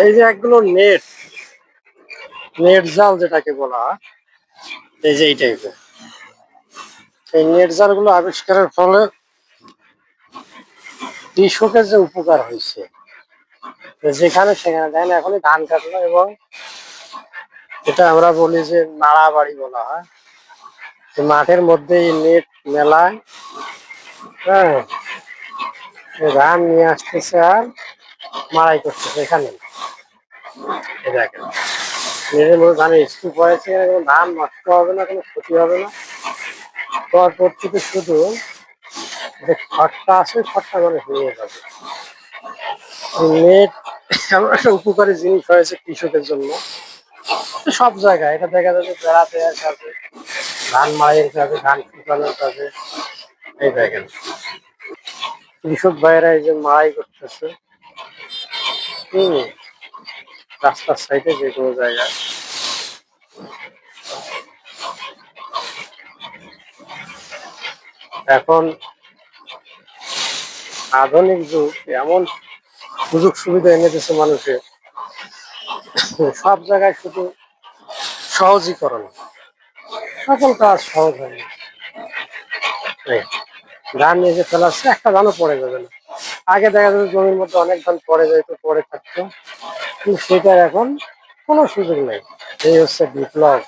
এই যে একগুলো net net জাল যেটাকে বলা হয়, এই যে এই টাইপের এই নেট জাল গুলো আবিষ্কারের ফলে কৃষকের যে উপকার হয়েছে, যেখানে সেখানে দেখেন এখনই ধান কাটলো, এবং এটা আমরা বলি যে নাড়া বাড়ি বলা হয়। মাঠের মধ্যে নেট মেলায়, হ্যাঁ, ধান নিয়ে আসতেছে আর মাড়াই করতেছে এখানে। দেখেন নেটের মধ্যে ধানের স্তূপ হয়েছে, কোনো ধান নষ্ট হবে না, কোনো ক্ষতি হবে না। পরবর্তীতে শুধু যে খড়টা আছে খড়টা মানুষ নিয়ে যাবে। নেট এমন একটা উপকারী জিনিস হয়েছে কৃষকের জন্য। সব জায়গায় এটা দেখা যাচ্ছে, বেড়া দেওয়ার কাজে, ধান মাড়াইয়ের কাজে, ধান শুকানোর কাজে। এই দেখেন কৃষক ভাইয়েরা এই যে মাড়াই করতেছে, হম, রাস্তার সাইডে যে কোনো জায়গায়। এখন আধুনিক যুগ এমন সুযোগ সুবিধা এনে দিচ্ছে মানুষের, সব জায়গায় শুধু সহজীকরণ, সকল কাজ সহজ হয়ে গেছে। ধান নিয়ে যে ফেলাচ্ছে, একটা ধানও পড়ে যাবে না। আগে দেখা যাচ্ছে জমির মধ্যে অনেক ধান পড়ে যেত, পড়ে থাকতো, কিন্তু সেটার এখন কোনো সুযোগ নেই। এই হচ্ছে বিপ্লব।